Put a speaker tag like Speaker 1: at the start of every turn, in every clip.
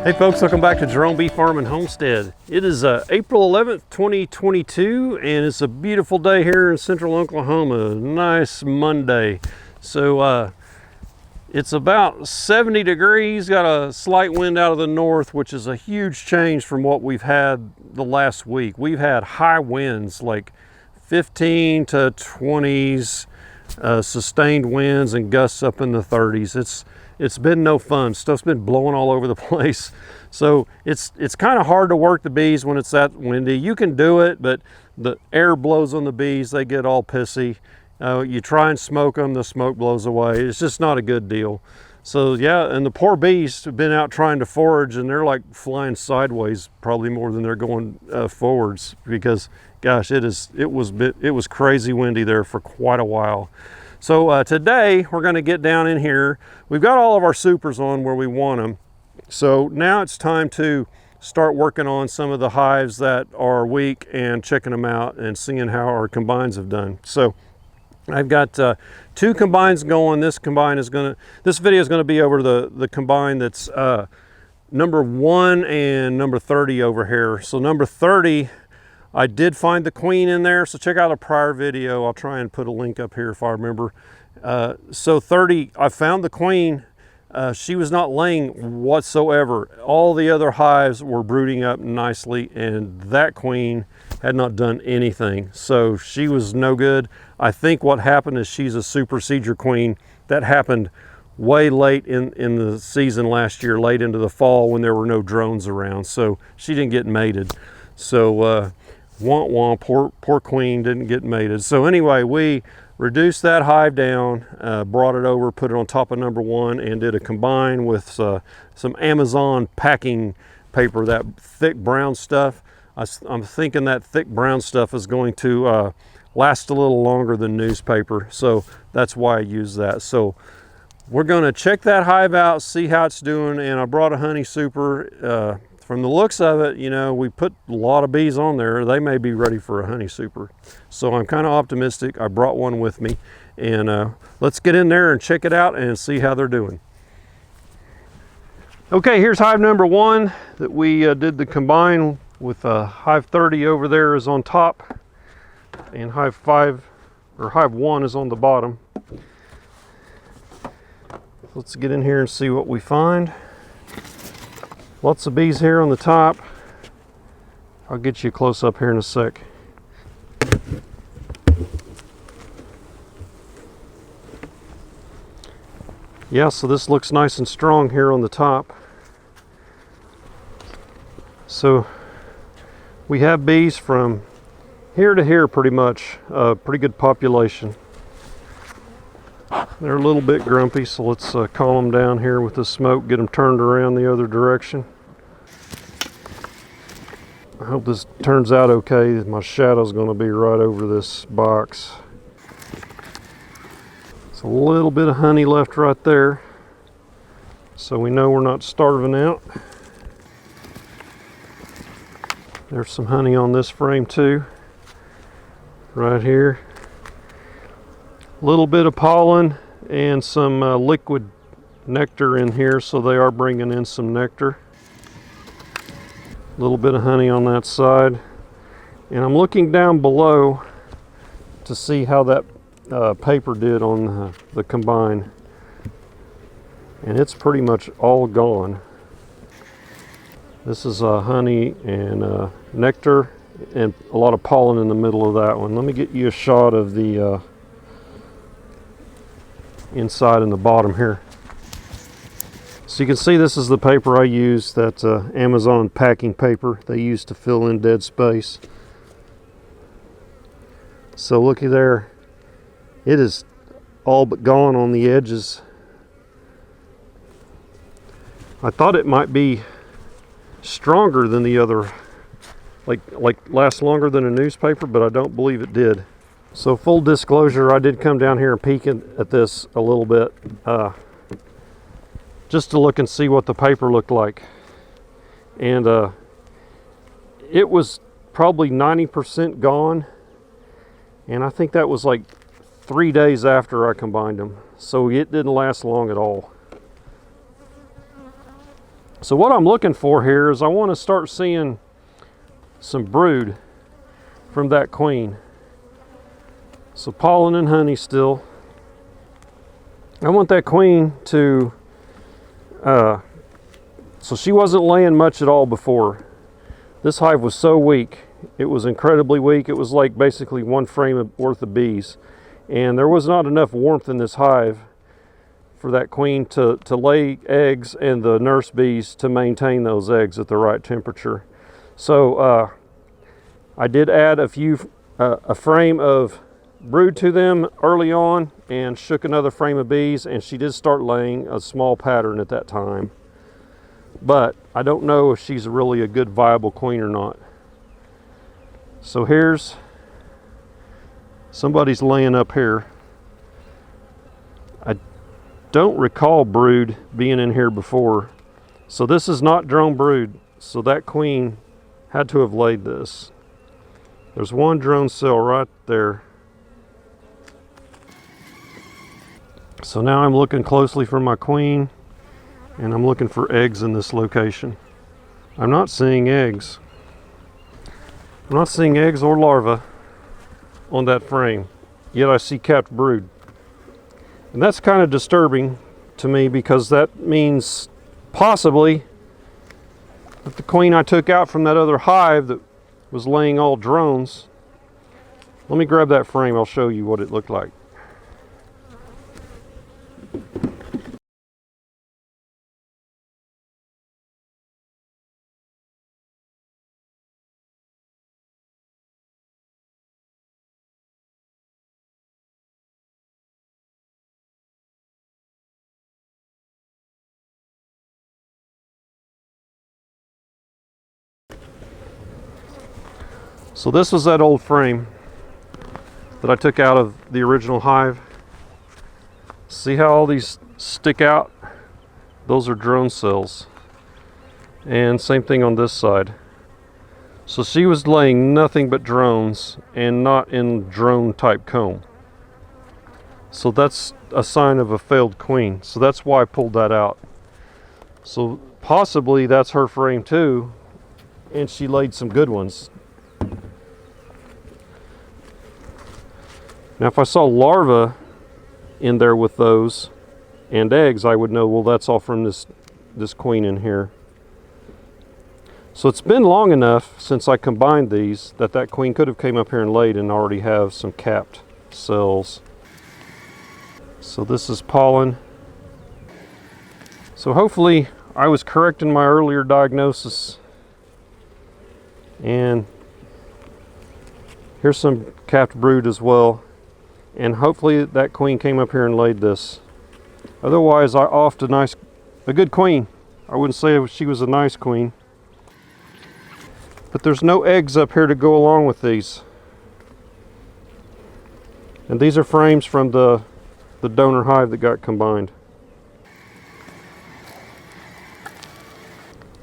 Speaker 1: Hey folks, welcome back to Jerome Bee Farm and Homestead. It is April 11th, 2022, and it's a beautiful day here in central Oklahoma. Nice Monday. So it's about 70 degrees, got a slight wind out of the north, which is a huge change from what we've had the last week. We've had high winds, like 15 to 20s, sustained winds and gusts up in the 30s. It's been no fun. Stuff's been blowing all over the place. So it's kind of hard to work the bees when it's that windy. You can do it, but the air blows on the bees. They get all pissy. You try and smoke them, the smoke blows away. It's just not a good deal. So yeah, and the poor bees have been out trying to forage, and they're like flying sideways probably more than they're going forwards, because gosh, it was crazy windy there for quite a while. So today we're going to get down in here. We've got all of our supers on where we want them. So now it's time to start working on some of the hives that are weak and checking them out and seeing how our combines have done. So I've got two combines going. This video is going to be over the combine that's number 1 and number 30 over here. So number 30, I did find the queen in there, so check out a prior video. I'll try and put a link up here if I remember. So 30, I found the queen. She was not laying whatsoever. All the other hives were brooding up nicely, and that queen had not done anything. So she was no good. I think what happened is she's a supersedure queen. That happened way late in the season last year, late into the fall when there were no drones around. So she didn't get mated. So poor queen didn't get mated. So anyway, we reduced that hive down, brought it over, put it on top of number 1, and did a combine with some Amazon packing paper, that thick brown stuff. I'm thinking that thick brown stuff is going to last a little longer than newspaper, so that's why I use that. So we're going to check that hive out, see how it's doing, and I brought a honey super. From the looks of it, you know, we put a lot of bees on there. They may be ready for a honey super. So I'm kind of optimistic. I brought one with me, and let's get in there and check it out and see how they're doing. Okay, here's hive number 1 that we did the combine with. Hive 30 over there is on top, and hive 1 is on the bottom. Let's get in here and see what we find. Lots of bees here on the top. I'll get you close up here in a sec. Yeah, so this looks nice and strong here on the top. So we have bees from here to here pretty much, pretty good population. They're a little bit grumpy, so let's calm them down here with the smoke, get them turned around the other direction. I hope this turns out okay. My shadow's going to be right over this box. It's a little bit of honey left right there, so we know we're not starving out. There's some honey on this frame too, right here. A little bit of pollen and some liquid nectar in here, so they are bringing in some nectar. A little bit of honey on that side, and I'm looking down below to see how that paper did on the combine, and it's pretty much all gone. This is honey and nectar and a lot of pollen in the middle of that one. Let me get you a shot of the inside and the bottom here. So you can see this is the paper I used, that Amazon packing paper they use to fill in dead space. So looky there, it is all but gone on the edges. I thought it might be stronger than the other, like last longer than a newspaper, but I don't believe it did. So full disclosure, I did come down here and peek at this a little bit, just to look and see what the paper looked like. And it was probably 90% gone, and I think that was like 3 days after I combined them, so it didn't last long at all. So what I'm looking for here is I want to start seeing some brood from that queen. So pollen and honey still. I want that queen to, so she wasn't laying much at all before. This hive was so weak. It was incredibly weak. It was like basically one frame worth of bees. And there was not enough warmth in this hive for that queen to lay eggs and the nurse bees to maintain those eggs at the right temperature. So I did add a frame of brood to them early on and shook another frame of bees, and she did start laying a small pattern at that time. But I don't know if she's really a good viable queen or not. So here's somebody's laying up here. I don't recall brood being in here before. So this is not drone brood. So that queen had to have laid this. There's one drone cell right there. So now I'm looking closely for my queen, and I'm looking for eggs in this location. I'm not seeing eggs. I'm not seeing eggs or larvae on that frame, yet I see capped brood. And that's kind of disturbing to me, because that means possibly that the queen I took out from that other hive that was laying all drones. Let me grab that frame, I'll show you what it looked like. So this was that old frame that I took out of the original hive. See how all these stick out? Those are drone cells. And same thing on this side. So she was laying nothing but drones, and not in drone type comb. So that's a sign of a failed queen. So that's why I pulled that out. So possibly that's her frame too, and she laid some good ones. Now if I saw larvae in there with those and eggs, I would know, well, that's all from this queen in here. So it's been long enough since I combined these that queen could have came up here and laid and already have some capped cells. So this is pollen. So hopefully I was correct in my earlier diagnosis. And here's some capped brood as well. And hopefully that queen came up here and laid this. Otherwise, I offed a good queen. I wouldn't say she was a nice queen. But there's no eggs up here to go along with these. And these are frames from the donor hive that got combined.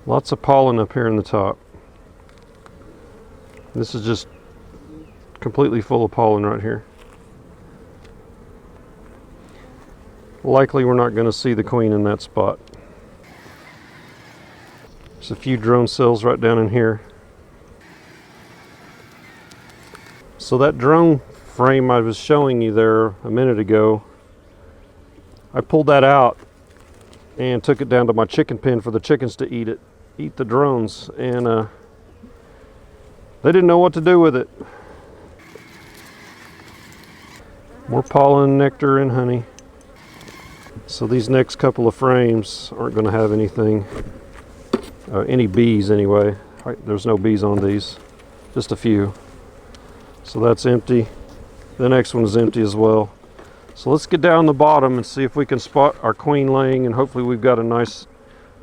Speaker 1: Lots of pollen up here in the top. This is just completely full of pollen right here. Likely we're not going to see the queen in that spot. There's a few drone cells right down in here. So that drone frame I was showing you there a minute ago, I pulled that out and took it down to my chicken pen for the chickens to eat the drones, and they didn't know what to do with it. More pollen, nectar, and honey. So these next couple of frames aren't going to have anything, any bees anyway. There's no bees on these, just a few. So that's empty. The next one is empty as well. So let's get down the bottom and see if we can spot our queen laying, and hopefully we've got a nice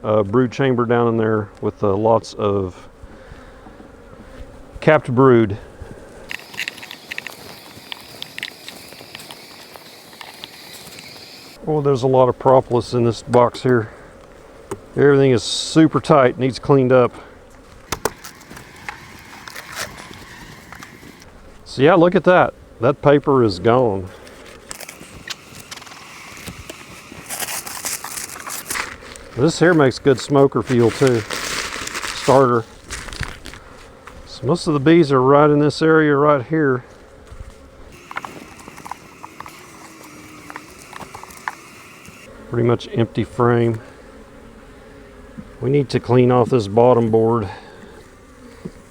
Speaker 1: brood chamber down in there with lots of capped brood. Oh, there's a lot of propolis in this box here. Everything is super tight, needs cleaned up. So yeah, look at that. That paper is gone. This here makes good smoker fuel too. Starter. So most of the bees are right in this area right here. Pretty much empty frame. We need to clean off this bottom board.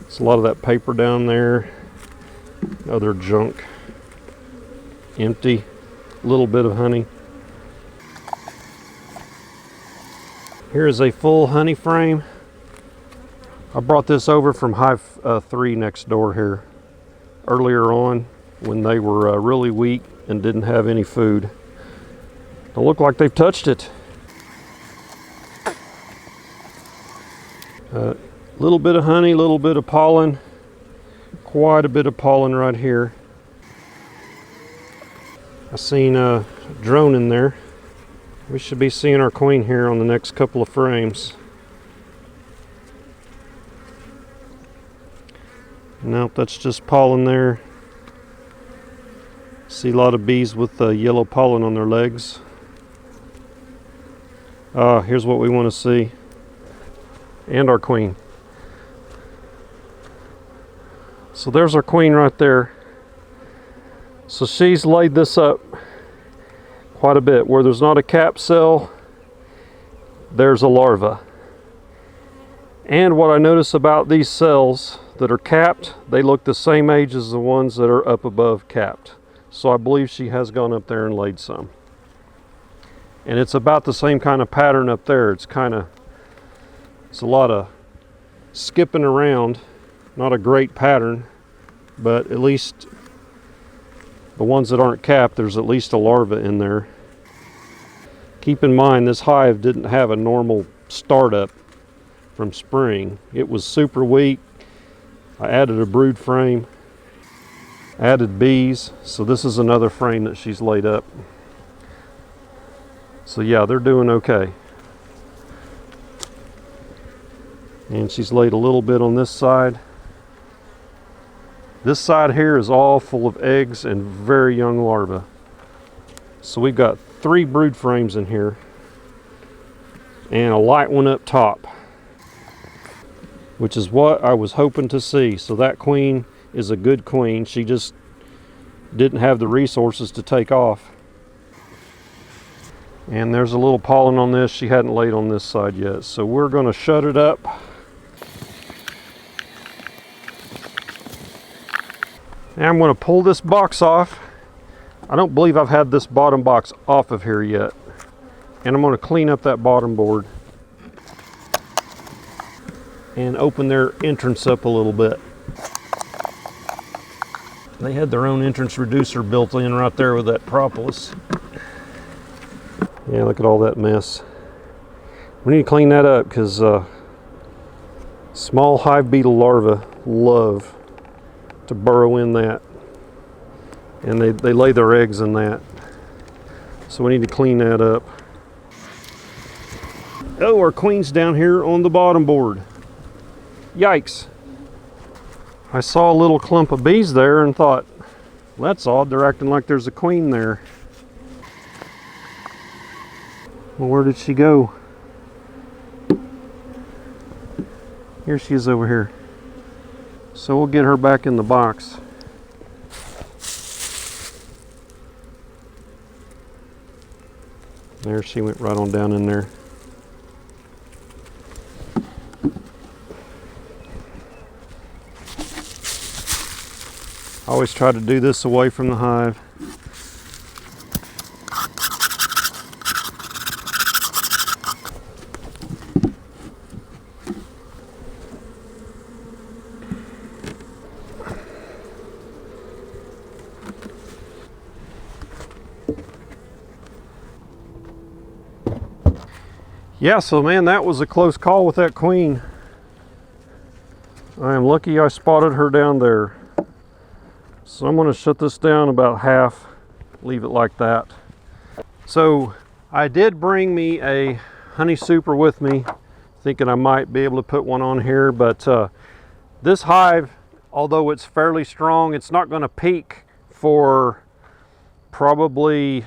Speaker 1: It's a lot of that paper down there. Other junk. Empty. A little bit of honey. Here is a full honey frame. I brought this over from Hive 3 next door here earlier on when they were really weak and didn't have any food. Don't look like they've touched it. Little bit of honey, little bit of pollen. Quite a bit of pollen right here. I seen a drone in there. We should be seeing our queen here on the next couple of frames. Nope, that's just pollen there. See a lot of bees with yellow pollen on their legs. Here's what we want to see. And our queen. So there's our queen right there. So she's laid this up quite a bit. Where there's not a cap cell, there's a larva. And what I notice about these cells that are capped, they look the same age as the ones that are up above capped. So I believe she has gone up there and laid some. And it's about the same kind of pattern up there. It's a lot of skipping around. Not a great pattern, but at least the ones that aren't capped, there's at least a larva in there. Keep in mind, this hive didn't have a normal startup from spring. It was super weak. I added a brood frame, added bees, so this is another frame that she's laid up. So yeah, they're doing okay. And she's laid a little bit on this side. This side here is all full of eggs and very young larvae. So we've got 3 brood frames in here and a light one up top, which is what I was hoping to see. So that queen is a good queen. She just didn't have the resources to take off. And there's a little pollen on this. She hadn't laid on this side yet. So we're going to shut it up. And I'm going to pull this box off. I don't believe I've had this bottom box off of here yet. And I'm going to clean up that bottom board and open their entrance up a little bit. They had their own entrance reducer built in right there with that propolis. Yeah, look at all that mess. We need to clean that up because small hive beetle larvae love to burrow in that, and they lay their eggs in that, so we need to clean that up. Oh, our queen's down here on the bottom board. Yikes. I saw a little clump of bees there and thought, well, that's odd, they're acting like there's a queen there. Well, where did she go? Here she is over here. So we'll get her back in the box. There, she went right on down in there. I always try to do this away from the hive. Yeah, so man, that was a close call with that queen. I am lucky I spotted her down there. So I'm going to shut this down about half, leave it like that. So I did bring me a honey super with me, thinking I might be able to put one on here, but this hive, although it's fairly strong, it's not going to peak for probably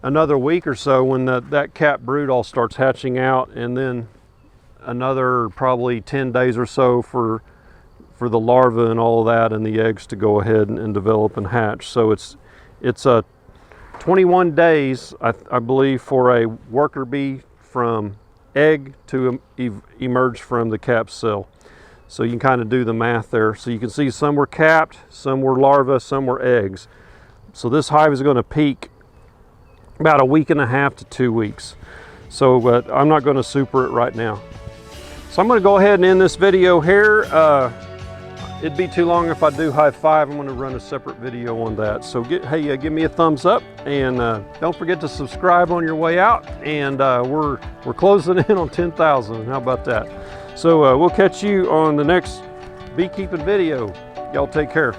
Speaker 1: another week or so when that capped brood all starts hatching out, and then another probably 10 days or so for the larva and all of that and the eggs to go ahead and develop and hatch. So it's 21 days, I believe, for a worker bee from egg to emerge from the capped cell. So you can kind of do the math there. So you can see some were capped, some were larvae, some were eggs. So this hive is going to peak about a week and a half to 2 weeks. So but I'm not going to super it right now. So I'm going to go ahead and end this video here. It'd be too long if I do Hive 5. I'm going to run a separate video on that. So give me a thumbs up, and don't forget to subscribe on your way out. And we're closing in on 10,000. How about that? So we'll catch you on the next beekeeping video. Y'all take care.